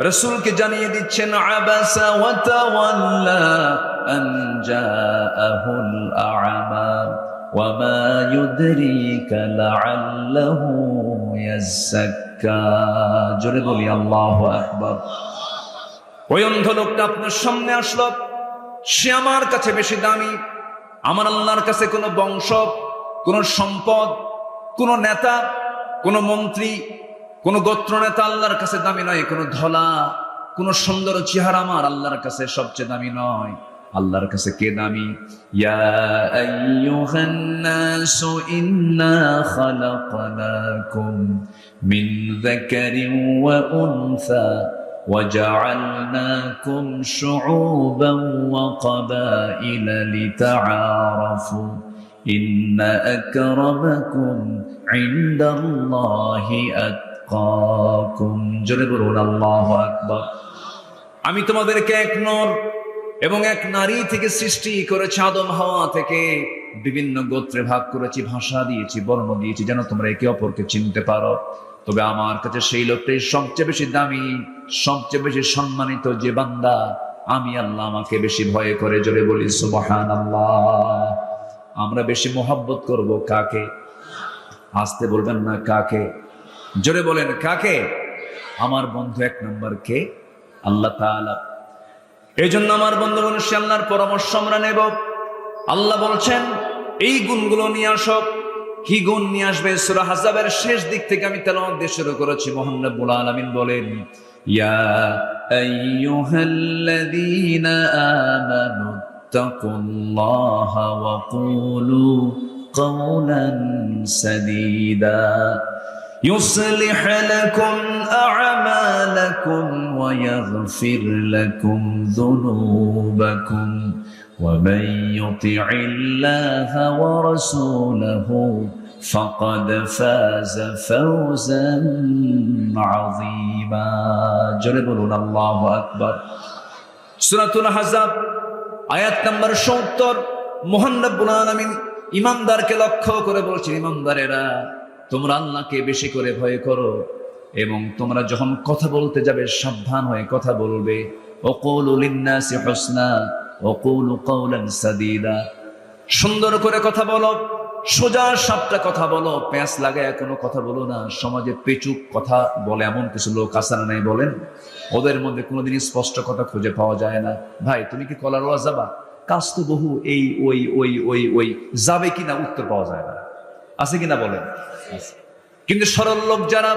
রাসূলকে জানিয়ে দিচ্ছেন, আবাসা ওয়া তাওয়াল্লা আন জাআহুল আ'মা ওয়া মা ইউদরিকা লাআল্লাহু ইয়াযাক্কা। জোরে বলি আল্লাহু আকবার। ওই অন্ধ লোকটা আপনার সামনে আসলো, সে আমার কাছে বেশি দামি। আমার আল্লাহর কাছে কোনো বংশ, কোনো সম্পদ, কোনো নেতা, কোনো মন্ত্রী, কোন গোত্র নেতা আল্লাহর কাছে দামি নয়, কোন ধলা, কোন সুন্দর চেহারা আমার আল্লাহর কাছে সবচেয়ে দামি নয়। আল্লাহর কাছে কে দামি? ইয়া আইয়ুহান নাসু ইন্না খালাকনাকুম মিন যাকারিন ওয়া উনসা ওয়া জাআলনাকুম শুউবান ওয়া ক্বাবাইলা লিতাআরাফু ইন্না আকরামাকুম ইনদাল্লাহি আতকাকুম। জোরে বলুন আল্লাহু আকবার। আমি তোমাদেরকে এক নর এবং এক নারী থেকে সৃষ্টি করেছি, আদম হাওয়া থেকে বিভিন্ন গোত্রে ভাগ করেছি, ভাষা দিয়েছি, বর্ণ দিয়েছি, যেন তোমরা একে অপরকে চিনতে পারো। তবে আমার কাছে সেই লোকটাই সবচেয়ে বেশি দামি, সবচেয়ে বেশি সম্মানিত যে বান্দা আমি আল্লাহ আমাকে বেশি ভয় করে। জোরে বলি সুবহানাল্লাহ। আমরা বেশি মোহাব্বত করব কাকে? আসতে বলবেন না, কাকে? জোরে বলেন কাকে? আমার বন্ধু এক নম্বর কে? আল্লাহ তাআলা। এই জন্য আমার বন্ধু সে আল্লাহর পরামর্শ আমরা নেব। আল্লাহ বলছেন এই গুণগুলো নিয়ে আসো। কি গুণ নিয়ে আসবে? সূরা আহজাবের শেষ দিক থেকে আমি তেলাওয়াত দিয়ে শুরু করেছি। মহান রব্বুল আলামিন বলেন, ইয়া আইয়ুহাল্লাযীনা আমানু তাকুল্লাহা ওয়া কুলু قولا سديدا يصلح لكم أعمالكم ويغفر لكم ذنوبكم ومن يطع الله ورسوله فقد فاز فوزا عظيما. جربوا الله أكبر. سورة الأحزاب আয়াত নম্বর ৭০। মহান রব্বুল আলামিন ইমানদারকে লক্ষ্য করে বলছেন, ইমানদারেরা তোমরা আল্লাহকে বেশি করে ভয় করো এবং তোমরা যখন কথা বলতে যাবে সাবধান হয়ে কথা বলবে। ওয়াকুলু লিন-নাসি হুসনা ওয়াকুলু কাওলান সাদীদা। সুন্দর করে কথা বলো, সোজা সাপটা কথা বলো, পেঁচ লাগায় কোনো কথা বলো না। সমাজে পেচুক কথা বলে এমন কিছু লোক আছে না নাই বলেন? ওদের মধ্যে কোনোদিনই স্পষ্ট কথা খুঁজে পাওয়া যায় না। ভাই তুমি কি কলারোয়া যাবা? কাজ তো বহু, এই ওই ওই ওই ওই যাবে কিনা উত্তর পাওয়া যায় না। আছে কিনা বলেন? কিন্তু সরল লোক যারা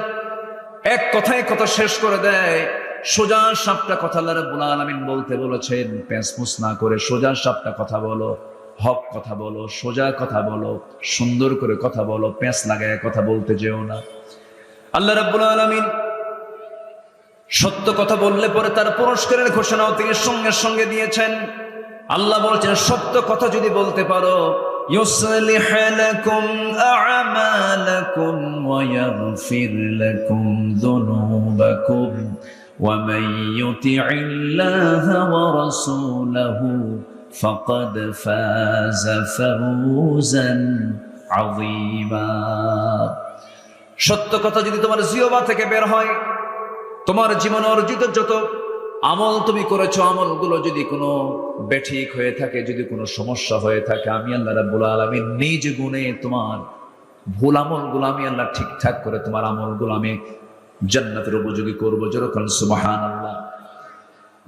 এক কথায় কথা শেষ করে দেয়, সোজা সাপটা কথা আল্লাহ রাব্বুল আলামিন বলতে বলেছেন, পেঁচমুচ না করে সোজা সাপটা কথা বলো, হক কথা বলো, সোজা কথা বলো, সুন্দর করে কথা বলো, পেঁচ লাগায় কথা বলতে যেও না। আল্লাহ রাব্বুল আলামিন সত্য কথা বললে পরে তার পুরস্কারের ঘোষণাও তিনি সঙ্গে সঙ্গে দিয়েছেন। আল্লাহ বলছেন সত্য কথা যদি বলতে পারো, ইউসলিহ লাকুম আ'মালাকুম ওয়া ইয়াগফির লাকুম যুনুবাকুম ওয়া মান ইউতি'ইল্লাহা ওয়া রাসূলাহু ফাকাদ ফাযা ফাওজান আযীমা। সত্য কথা যদি তোমার জিহ্বা থেকে বের হয়, তোমার জীবনে অর্জিত যত আমল তুমি করেছো, আমলগুলো যদি কোনো বেঠিক হয়ে থাকে, যদি কোনো সমস্যা হয়ে থাকে, আমি আল্লাহ রাব্বুল আলামিন নিজ গুণে তোমার ভুল আমলগুলো আমি আল্লাহ ঠিকঠাক করে তোমার আমলগুলো আমি জান্নাতের উপযোগী করবো। যেরকম সুবহানাল্লাহ,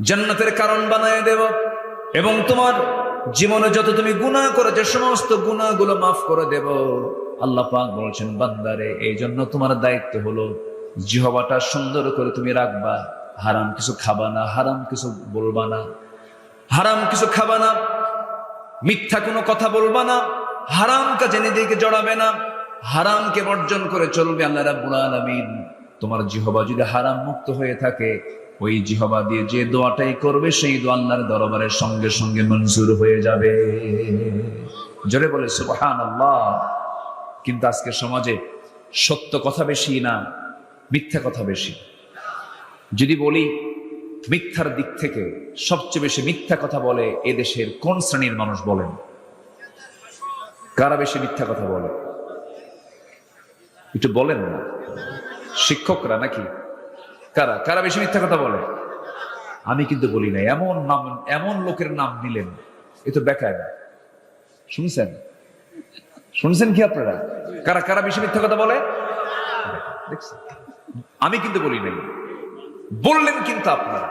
জান্নাতের কারণ বানায় দেব এবং তোমার জীবনে যত তুমি গুনাহ করেছো সমস্ত গুনাহগুলো মাফ করে দেব। আল্লাহ পাক বলছেন, বান্দারে এই জন্য তোমার দায়িত্ব হলো জিহ্বাটা সুন্দর করে তুমি রাখবা, হারাম কিছু খাবা না, হারাম কিছু বলবা না, হারাম কিছু খাবা না, মিথ্যা কোনো কথা বলবা না, হারাম কাজে নিজেকে জড়াবে না, হারামকে বর্জন করে চলবে। আল্লাহ রাব্বুল আলামিন তোমার জিহ্বা যদি হারাম মুক্ত হয়ে থাকে, ওই জিহ্বা দিয়ে যে দোয়াটাই করবে সেই দোয়া আল্লাহর দরবারের সঙ্গে সঙ্গে মঞ্জুর হয়ে যাবে। জোরে বলে সুবহানাল্লাহ। কিন্তু আজকের সমাজে সত্য কথা বেশি না মিথ্যা কথা বেশি? যদি বলি মিথ্যার দিক থেকে সবচেয়ে বেশি মিথ্যা কথা বলে এদেশের কোন শ্রেণীর মানুষ বলেন? কারা বেশি মিথ্যা কথা বলে একটু বলেন না? শিক্ষকরা নাকি? কারা কারা বেশি মিথ্যা কথা বলে? আমি কিন্তু বলি না। এমন নাম, এমন লোকের নাম নিলেন, এ তো বেকায় না। শুনছেন শুনছেন কি আপনারা? কারা কারা বেশি মিথ্যা কথা বলে? দেখছেন? আমি কিন্তু বলি নাই, বললেন কিন্তু আপনারা।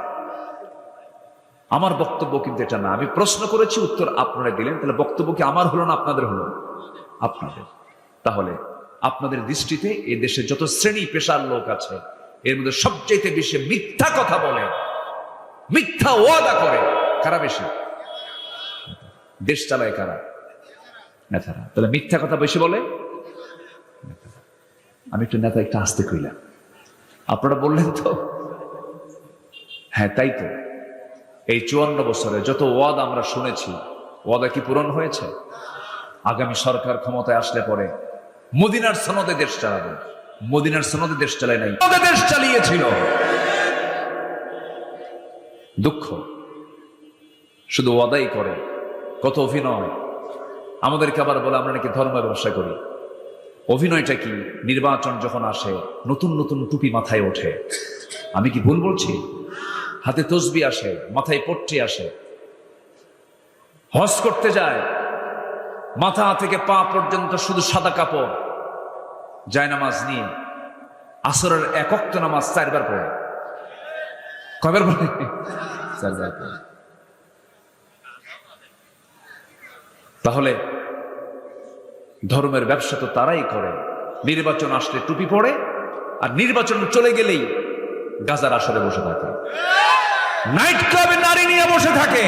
আমার বক্তব্য কিন্তু এটা না। আমি প্রশ্ন করেছি, উত্তর আপনারা দিলেন। তাহলে বক্তব্য কি আমার হলো না আপনাদের হলো? আপনাদের। তাহলে আপনাদের দৃষ্টিতে এই দেশে যত শ্রেণী পেশার লোক আছে, এর মধ্যে সবচেয়ে বেশি মিথ্যা কথা বলে, মিথ্যা ওয়াদা করে কারা বেশি? দেশ চালায় কারা? নেতারা। তাহলে মিথ্যা কথা বেশি বলে আমি একটু নেতা একটু আসতে কইলাম, আপনারা বললেন তো হ্যাঁ তাই তো। এই 54 বছরে যত ওয়াদা আমরা শুনেছি, ওয়াদা কি পূরণ হয়েছে? আগামী সরকার ক্ষমতায় আসলে পরে মদিনার সনদে দেশ চালাবে। মদিনার সনদে দেশ চালায় নাই, দেশ চালিয়েছিল। দুঃখ, শুধু ওয়াদাই করে, কত অভিনয়। আমাদেরকে আবার বলে আমরা নাকি ধর্ম ব্যবসা করি। অভিনয়টা কি? নির্বাচন যখন আসে নতুন নতুন টুপি মাথায় ওঠে। আমি কি ভুল বলছি? হাতে তসবি আসে, মাথায় পট্টি আসে, হজ করতে যায়, মাথা থেকে পা পর্যন্ত শুধু সাদা কাপড়, জায়নামাজ নিয়ে আসরের এক ওয়াক্ত নামাজ 4 বার পড়ে। কয়বার পড়ে? 4 বার পড়ে। তাহলে ধর্মের ব্যবসা তো তারাই করে। নির্বাচন আসলে টুপি পড়ে, আর নির্বাচন চলে গেলেই গাজার আসরে বসে থাকে, নাইট ক্লাবে নারী নিয়ে বসে থাকে।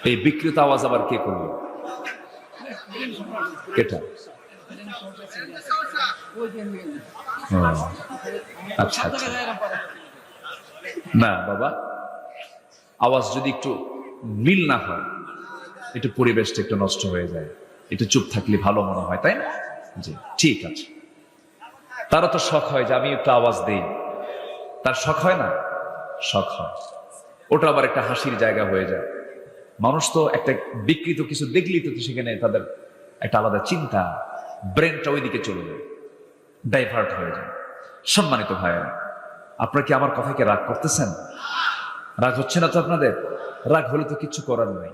এই বিকৃত আওয়াজ আবার কে করল? কেটা? আচ্ছা আচ্ছা, না বাবা, আওয়াজ যদি একটু মিল না হয়, একটু পরিবেশটা একটু নষ্ট হয়ে যায়, একটু চুপ থাকলে ভালো মনে হয়, তাই না? জি ঠিক আছে। তারও তো শখ হয় যে আমি একটু আওয়াজ দিই, তার শখ হয় না? শখ হয়। ওটা আবার একটা হাসির জায়গা হয়ে যায়। মানুষ তো একটা বিকৃত কিছু দেখলেই তো সেখানে তাদের একটা আলাদা চিন্তা, ব্রেনটা ওইদিকে চলে যায়, ডাইভার্ট হয়ে যায়। সম্মানিত ভাইয়েরা, আপনারা কি আমার কথাকে রাগ করতেছেন? রাগ হচ্ছে না তো আপনাদের? রাগ হলে তো কিছু করার নাই।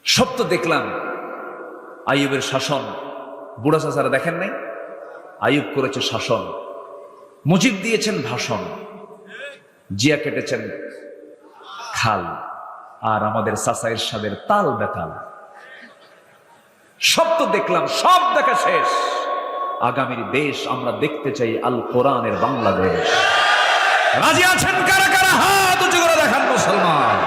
সব তো দেখলাম। আইয়ুবের শাসন, বুড়া চাচারা দেখেন নাই? আইয়ুব করেছে শাসন, মুজিব দিয়েছেন ভাষণ, জিয়া কেটেছেন খাল, আর আমাদের চাচা এরশাদের তাল বেতাল। সব তো দেখলাম, সব দেখা শেষ। আগামীর দেশ আমরা দেখতে চাই আল কোরআনের বাংলাদেশ। রাজি আছেন কারা কারা? হাত উঁচু করে দেখান মুসলমান।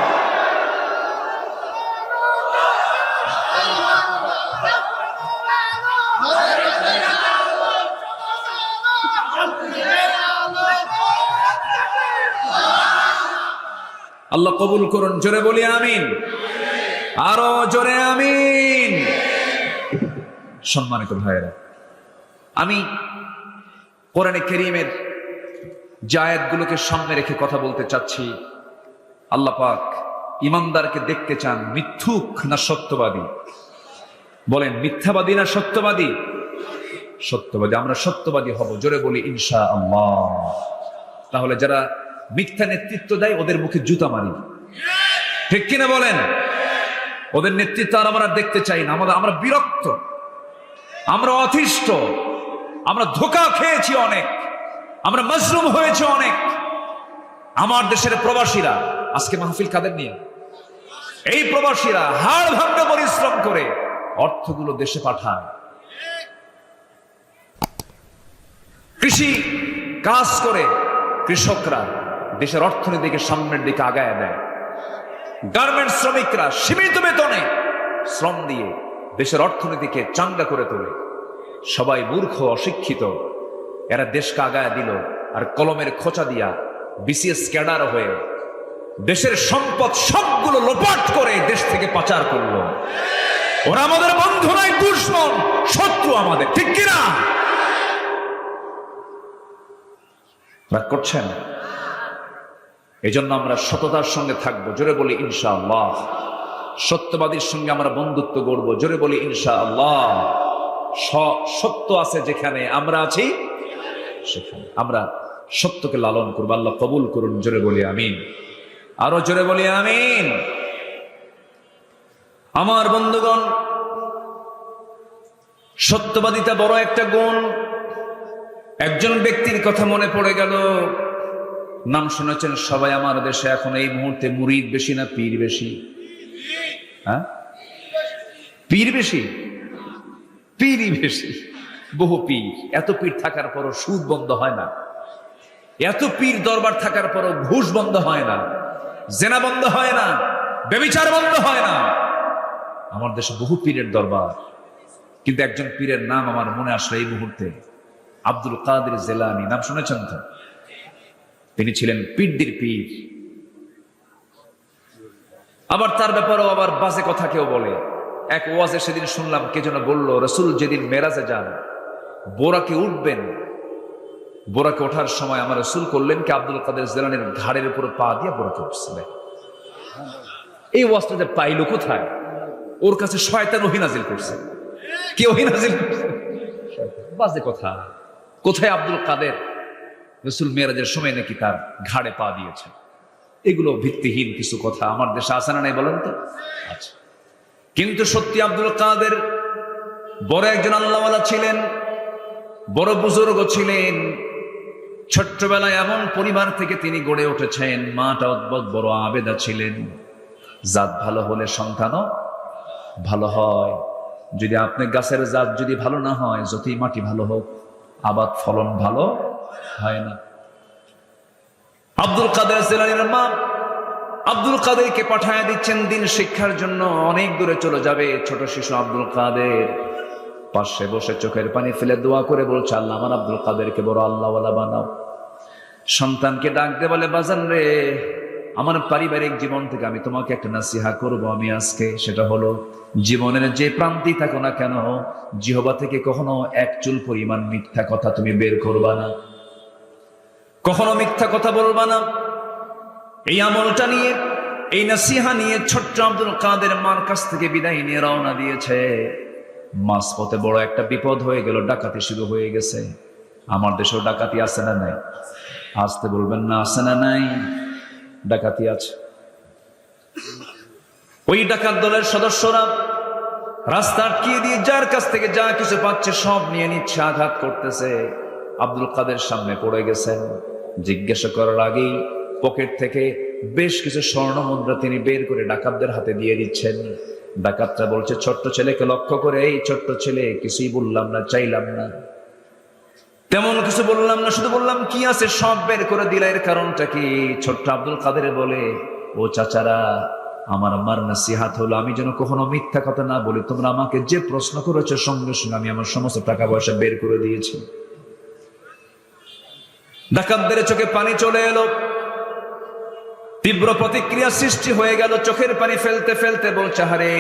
আল্লাহ কবুল করুন। জোরে বলি আমিন, আরো জোরে আমিন। সম্মানিত ভাইয়েরা, আমি কোরআনে কারীমের যে আয়াতগুলোকে সামনে রেখে কথা বলতে চাচ্ছি। আল্লাহ পাক ইমানদারকে দেখতে চান মিথ্যুক না সত্যবাদী? বলেন, মিথ্যাবাদী না সত্যবাদী? সত্যবাদী। আমরা সত্যবাদী হব, জোরে বলি ইনশাআল্লাহ। তাহলে যারা মিথ্যা নেতৃত্ব দেয় ওদের মুখে জুতা মারি, ঠিক কিনা বলেন? ওদের নেতৃত্ব আর আমরা দেখতে চাই না। আমরা বিরক্ত, আমরা অতিষ্ঠ, আমরা ধোঁকা খেয়েছি অনেক, আমরা মজলুম হয়েছে অনেক। আমার দেশের প্রবাসীরা, আজকে মাহফিল কাদের নিয়ে? এই প্রবাসীরা হাড় ভাঙা পরিশ্রম করে অর্থগুলো দেশে পাঠায়, কৃষি কাজ করে কৃষকরা দেশের অর্থনীতিকে সামনের দিকে আগায় দেয়। গার্মেন্টস শ্রমিকরা সীমিত বেতনে শ্রম দিয়ে দেশের অর্থনীতিকে চাঙ্গা করে তোলে। সবাই মূর্খ অশিক্ষিত, এরা দেশকে আগায় দিল, আর কলমের খোঁচা দিয়া বিসিএস ক্যাডার হয়ে দেশের সম্পদ সবগুলো লোপাট করে দেশ থেকে পাচার করলো। ওরা আমাদের বন্ধু নয়, দুশমন, শত্রু আমাদের, ঠিক কিনা? রাগ করছেন? এই জন্য আমরা সততার সঙ্গে থাকবো, জোরে বলি ইনশাআল্লাহ। সত্যবাদীর সঙ্গে আমরা বন্ধুত্ব গড়বো, জোরে বলি ইনশাআল্লাহ। সত্য আছে যেখানে আমরা আছি সেখানে আমরা সত্যকে লালন করবো। আল্লাহ কবুল করুন, জোরে বলি আমিন। আরো জোরে বলি আমিন। আমার বন্ধুগণ, সত্যবাদিতা বড় একটা গুণ। একজন ব্যক্তির কথা মনে পড়ে গেল, নাম শুনেছেন সবাই আমার দেশে। এখন এই মুহূর্তে মুরিদ বেশি না পীর বেশি? হ্যাঁ, পীর বেশি, পীরই বেশি। বহু পীর, এত পীর থাকার পরও সুদ বন্ধ হয় না, এত পীর দরবার থাকার পরও ঘুষ বন্ধ হয় না, জেনা বন্ধ হয় না, ব্যভিচার বন্ধ হয় না। আমার দেশে বহু পীরের দরবার, কিন্তু একজন পীরের নাম আমার মনে আসলো এই মুহূর্তে, আব্দুল কাদের জেলানী। নাম শুনেছেন তো? তিনি ছিলেন পীরদের পীর। আবার তার ব্যাপারেও আবার বাজে কথা কেউ বলে। এক ওয়াজে সেদিন শুনলাম, কে যেন বলল, রসুল যেদিন মেরাজে যান, বোরাকে উঠবেন, বোরাকে ওঠার সময় আমার রসুল করলেন কি, আব্দুল কাদের জেলানীর ঘাড়ের উপর পা দিয়ে বোরাকে উঠছিলেন। এই ওয়াজটা যে পাইল কোথায়? ওর কাছে শয়তান ওহী নাজিল করছে। কে ওহী নাজিল করছে? বাজে কথা। কোথায় আব্দুল কাদের রসুল মেরাজের সময় নাকি তার ঘাড়ে পা দিয়েছেন? এগুলো ভিত্তিহীন কিছু কথা। আমার দেশে আছে না নাই বলেন তো? আচ্ছা, কিন্তু সত্যি আব্দুল কাদের বড় একজন আল্লাহওয়ালা ছিলেন, বড় বুজুর্গ ছিলেন। ছোট্টবেলায় এমন পরিবার থেকে তিনি গড়ে উঠেছেন, মাটা অদ্ভুত বড় আবেদা ছিলেন। জাত ভালো হলে সন্তানও ভালো হয়। যদি আপনি গাছের জাত যদি ভালো না হয়, যতই মাটি ভালো হোক, আবাদ ফলন ভালো হয় না। আব্দুল কাদের জেলানীর মা আব্দুল কাদেরকে পাঠায় দিচ্ছেন দিন শিক্ষার জন্য। অনেক দূরে চলে যাবে। ছোট শিশু আব্দুল কাদের পাশে বসে চোখের পানি ফেলে দোয়া করে বলছে, আল্লাহ আমার আব্দুল কাদেরকে বড় আল্লাহওয়ালা বানাও। সন্তানকে ডাক দিয়ে বলে, বাজান রে, আমার পারিবারিক জীবন থেকে আমি তোমাকে একটা নাসিহা করব আমি আজকে। সেটা হলো, জীবনের যে প্রান্তেই থাকো না কেন, জিহবা থেকে কখনো এক চুল পরিমাণ মিথ্যা কথা তুমি বের করবা না, কখনো মিথ্যা কথা বলবা না। এই আমলটা নিয়ে, এই নাসিহা নিয়ে ছোট্ট আব্দুল কাদের মার কাছ থেকে বিদায় নিয়ে রওনা দিয়েছে। মাঝপথে বড় একটা বিপদ হয়ে গেল, ডাকাতি শুরু হয়ে গেছে। আমার দেশেও ডাকাতি আছে না নাই? আসতে বলবেন না, আছে না নাই? ডাকাতি আছে। ওই ডাকাত দলের সদস্যরা রাস্তা আটকিয়ে দিয়ে যার কাছ থেকে যা কিছু পাচ্ছে সব নিয়ে নিচ্ছে, আঘাত করতেছে। আব্দুল কাদের সামনে পড়ে গেছেন। জিজ্ঞাসা করার আগেই পকেট থেকে বেশ কিছু স্বর্ণ মুদ্রা তিনি বের করে ডাকাতদের হাতে দিয়ে দিচ্ছেন। ডাকাতরা বলছে ছোট্ট ছেলেকে লক্ষ্য করে, এই ছোট্ট ছেলে, কিছুই বললাম না, চাইলাম না, তেমন কিছু বললাম না, শুধু বললাম কি আছে সব বের করে দিলা, এর কারণটা কি? ছোট্ট আব্দুল কাদের বলে, ও চাচারা, আমার আম্মার নসিহত হলো আমি যেন কখনো মিথ্যা কথা না বলি। তোমরা আমাকে যে প্রশ্ন করেছো, সঙ্গে সঙ্গে আমি আমার সমস্ত টাকা পয়সা বের করে দিয়েছি। ডাকাতদের চোখে পানি চলে এলো, তীব্র প্রতিক্রিয়া সৃষ্টি হয়ে গেল। চোখের পানি ফেলতে ফেলতে বলছে, হারে,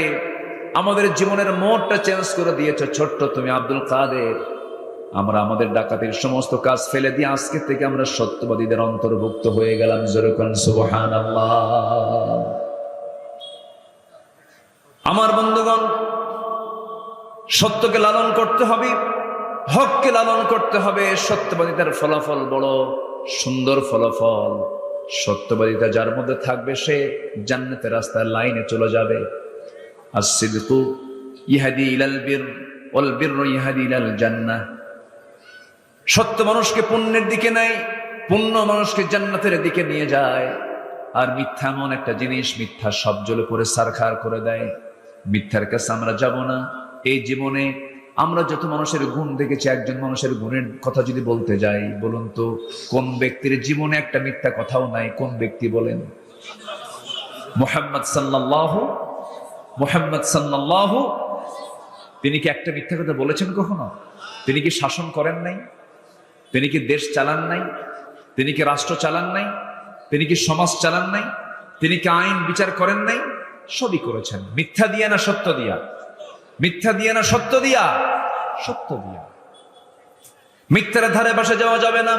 আমাদের জীবনের মোড়টা চেঞ্জ করে দিয়েছো ছোট্ট তুমি আব্দুল কাদের। আমরা আমাদের ডাকাতির সমস্ত কাজ ফেলে দিয়ে আজকে থেকে আমরা সত্যবাদীদের অন্তর্ভুক্ত হয়ে গেলাম। যেরকম সুবহানাল্লাহ। আমার বন্ধুগণ, সত্যকে লালন করতে হবে, হককে লালন করতে হবে। সত্যবাদিতার ফলাফল বড় সুন্দর ফলাফল। সত্যবাদিতা যার মধ্যে থাকবে, সে জান্নাতের রাস্তার লাইনে চলে যাবে। as-sidqu ইয়াহদি ইলাল বির ওয়াল বিররু ইয়াহদি ইলাল জান্নাহ। সত্য মানুষকে পুণ্যের দিকে নেয়, পুণ্য মানুষকে জান্নাতের দিকে নিয়ে যায়। আর মিথ্যা এমন একটা জিনিস, মিথ্যা সব জ্বলে পড়ে সারখার করে দেয়। মিথ্যার কাছে আমরা যাব না। এই জীবনে আমরা যত মানুষের গুণ দেখেছি, একজন মানুষের গুণের কথা যদি বলতে যাই, বলুন তো কোন ব্যক্তির জীবনে একটা মিথ্যা কথাও নাই? কোন ব্যক্তি বলেন? মুহাম্মদ সাল্লাল্লাহু, তিনি কি একটা মিথ্যা কথা বলেছেন কখনো? তিনি কি শাসন করেন নাই? তিনি কি দেশ চালান নাই? তিনি কি রাষ্ট্র চালান নাই? তিনি কি সমাজ চালান নাই? তিনি কি আইন বিচার করেন নাই? সবই করেছেন। মিথ্যা দিয়া না সত্য দিয়া? মিথ্যা দিয়া না সত্য দিয়া? সত্য দিয়া। মিথ্যার ধারে বসে যাওয়া যাবে না।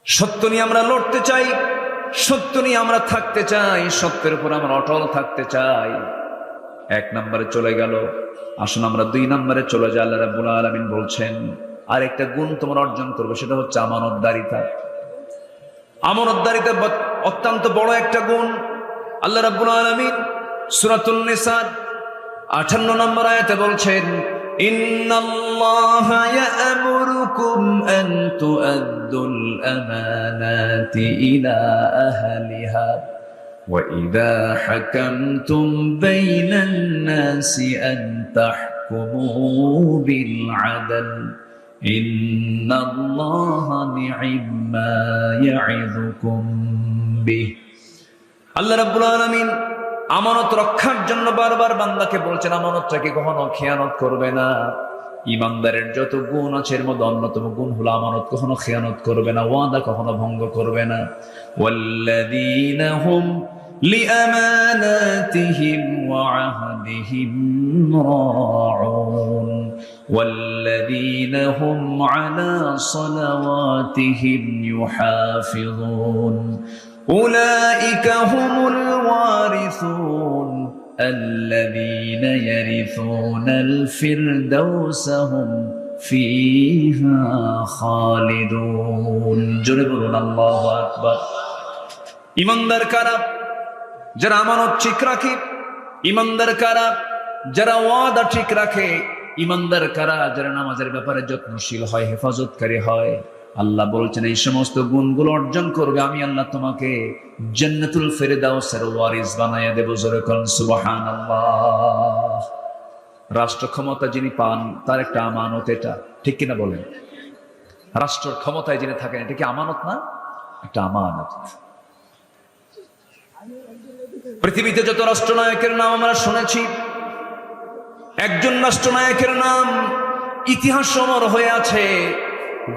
সত্য নিয়ে আমরা লড়তে চাই, সত্য নিয়ে আমরা থাকতে চাই, সত্যের উপর আমরা অটল থাকতে চাই। 1 নম্বরে চলে গেল, আসুন আমরা 2 নম্বরে চলে যাই। আল্লাহ রাব্বুল আলামিন বলছেন আর একটা গুণ তোমরা অর্জন করবে, সেটা হচ্ছে আমানতদারিতা। আমানতদারিতা অত্যন্ত বড় একটা গুণ। আল্লাহ রাব্বুল আলামিন সূরাতুন নিসা 58 নম্বর আয়াতে বলছেন, ইন্নাল্লাহা ইয়া'মুরুকুম আন তু'আদ্দুল আমানাতি ইলা আহলিহা ওয়া ইযা হাকামতুম বাইনান নাসি আন তাহকুমু বিল আদল ইন্নাল্লাহা নি'ম্মা ইয়া'ইযুকুম বিহি। আল্লাহ রাব্বুল আলামিন আমানত রক্ষার জন্য বারবার বান্দাকে বলছেন, আমানতটাকে কখনো খেয়ানত করবে না। ইমানদারের যত গুণ আছে এর মধ্যে অন্যতম গুণ হলো আমানত কখনো খেয়ানত করবে না, ওয়াদা কখনো ভঙ্গ করবে না। ওয়াল্লাযীনা হুম লিআমানাতিহিম ওয়া আহদিহিম রাউন ওয়াল্লাযীনা হুম আলা সালাওয়াতিহিম ইউহাফিযুন أولئك هم الوارثون الذين يرثون الفردوس هم فيها خالدون জোরে বলুন আল্লাহু আকবার। ইমানদার কারা? যারা আমানত ঠিক রাখে। ইমানদার কারা? যারা ওয়াদা ঠিক রাখে। ইমানদার কারা? যারা নামাজের ব্যাপারে যত্নশীল হয়, হেফাজতকারী হয়। আল্লাহ বলছেন এই সমস্ত গুণগুলো অর্জন করবে, আমি আল্লাহ তোমাকে জান্নাতুল ফেরদাউসের ওয়ারিস বানায়া দেব। জোরে বলুন সুবহানাল্লাহ। রাষ্ট্র ক্ষমতা যিনি পান তার একটা আমানত, এটা ঠিক কিনা বলেন? রাষ্ট্রের ক্ষমতায় যিনি থাকেন এটা কি আমানত না? একটা আমানত। পৃথিবীতে যত রাষ্ট্রনায়কের নাম আমরা শুনেছি, একজন রাষ্ট্রনায়কের নাম ইতিহাস অমর হয়ে আছে।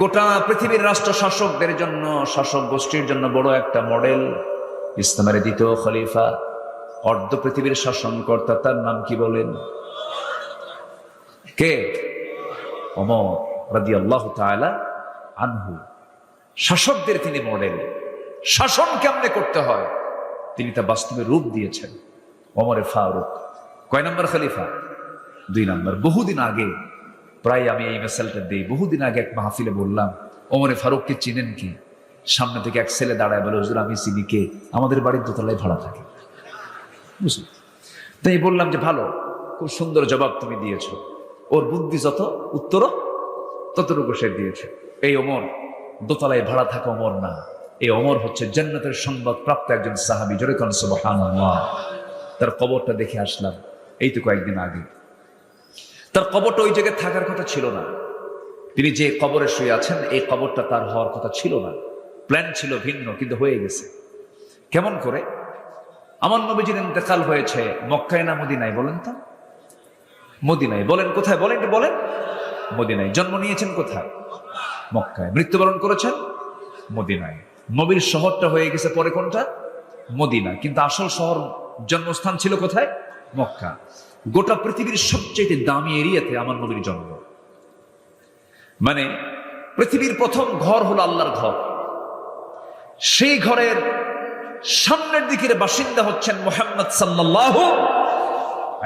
গোটা পৃথিবীর রাষ্ট্র শাসকদের জন্য, শাসক গোষ্ঠীর জন্য বড় একটা মডেল। ইসলামের 2য় খলিফা, অর্ধ পৃথিবীর শাসনকর্তা, তার নাম কি বলেন? কে? ওমর রাদিয়াল্লাহু তাআলা আনহু। শাসকদের তিনি মডেল। শাসন কেমনে করতে হয় তিনি তা বাস্তবে রূপ দিয়েছেন। ওমরে ফারুক কয় নম্বর খলিফা? 2 নম্বর। বহুদিন আগে, প্রায় আমি এই মেসালটা দিই, বহুদিন আগে এক মাহফিলে বললাম, ওমরে ফারুককে চিনেন কি? সামনে থেকে এক ছেলে দাঁড়ায় বলে, হুজুর আমি চিনি। কে? আমাদের বাড়ির দোতলায় ভাড়া থাকে। বুঝলি? তাই বললাম যে ভালো, খুব সুন্দর জবাব তুমি দিয়েছো। ওর বুদ্ধি যত, উত্তরও ততটুকু সে দিয়েছে। এই ওমর দোতলায় ভাড়া থাকা ওমর না, এই ওমর হচ্ছে জান্নাতের সংবাদ প্রাপ্ত একজন সাহাবী। জোরে কোন সুবহানাল্লাহ। তার কবরটা দেখে আসলাম এই তো কয়েকদিন আগে। তার কবরটা ওই জায়গায় থাকার কথা ছিল না। তিনি যে কবরে শুয়ে আছেন এই কবরটা তার হওয়ার কথা ছিল না। প্ল্যান ছিল ভিন্ন, কিন্তু হয়ে গেছে। কেমন করে? আমার নবীজির ইন্তেকাল হয়েছে মক্কায় না মদিনায়? বলেন তো। মদিনায়। বলেন কোথায়? বলেন বলেন। মদিনায়। জন্ম নিয়েছেন কোথায়? মক্কায়। মৃত্যুবরণ করেছেন মদিনায়। নবীর শহরটা হয়ে গেছে পরে কোনটা? মদিনা। কিন্তু আসল শহর, জন্মস্থান ছিল কোথায়? মক্কা। গোটা পৃথিবীর সবচেয়ে দামি এরিয়াতে আমার নবীর জন্ম। মানে পৃথিবীর প্রথম ঘর হলো আল্লাহর ঘর। সেই ঘরের সামনের দিকের বাসিন্দা হচ্ছেন মুহাম্মদ সাল্লাল্লাহু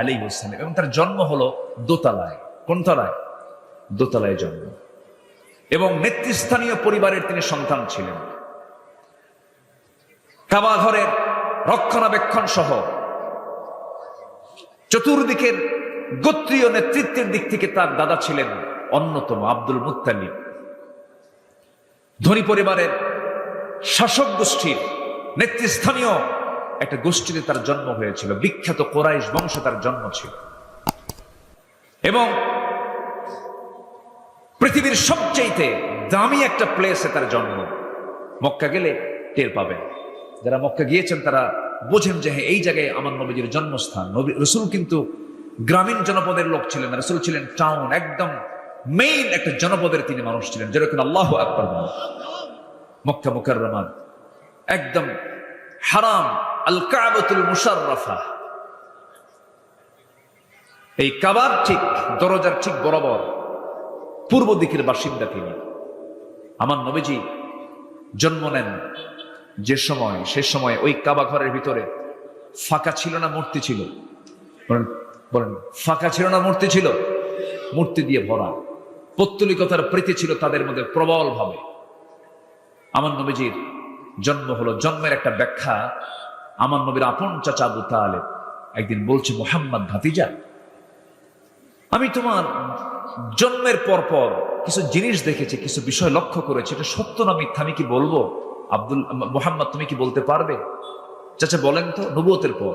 আলাইহি ওয়াসাল্লাম, এবং তার জন্ম হলো দোতলায়। কোন তলায়? দোতলায় জন্ম। এবং নেতৃস্থানীয় পরিবারের তিনি সন্তান ছিলেন। কাবা ঘরের রক্ষণাবেক্ষণ সহ চতুর্দিকের গোত্রীয় নেতৃত্বের দিক থেকে তার দাদা ছিলেন অন্যতম আব্দুল মুত্তালিব। ধনী পরিবারের শাসক গোষ্ঠীর নেতৃস্থানীয় একটা গোষ্ঠীতে তার জন্ম হয়েছিল, বিখ্যাত কোরাইশ বংশে তার জন্ম ছিল। এবং পৃথিবীর সবচেয়ে দামি একটা প্লেসে তার জন্ম। মক্কা গেলে টের পাবেন, যারা মক্কা গিয়েছেন তারা বোঝেন যে হ্যাঁ, এই জায়গায় আমার নবীজির জন্মস্থান। নবী রসুল কিন্তু গ্রামীণ জনপদের লোক ছিলেন না, রসুল ছিলেন টাউন, একদম মেইন একটা জনপদের তিনি মানুষ ছিলেন, যেরকম আল্লাহু আকবার। মক্কা মুকাররমা একদম হারাম, আল কাবাতুল মুশাররাফা, এই কাবার ঠিক দরজার ঠিক বরাবর পূর্ব দিকের বাসিন্দা তিনি। আমার নবীজি জন্ম নেন যে সময়, সে সময় ওই কাবা ঘরের ভিতরে ফাঁকা ছিল না মূর্তি ছিল? বলেন বলেন, ফাঁকা ছিল না মূর্তি ছিল? মূর্তি দিয়ে ভরা। পৌত্তলিকতার প্রীতি ছিল তাদের মধ্যে প্রবল ভাবে। আমার নবীজির জন্ম হলো, জন্মের একটা ব্যাখ্যা আমার নবীর আপন চাচা আবু তালেব একদিন বলছে, মুহাম্মদ ভাতিজা, আমি তোমার জন্মের পর পর কিছু জিনিস দেখেছি, কিছু বিষয় লক্ষ্য করেছি, এটা সত্য না মিথ্যা আমি কি বলবো? মুহাম্মদ তুমি কি বলতে পারবে? চাচা বলেন তো। নবুয়তের পর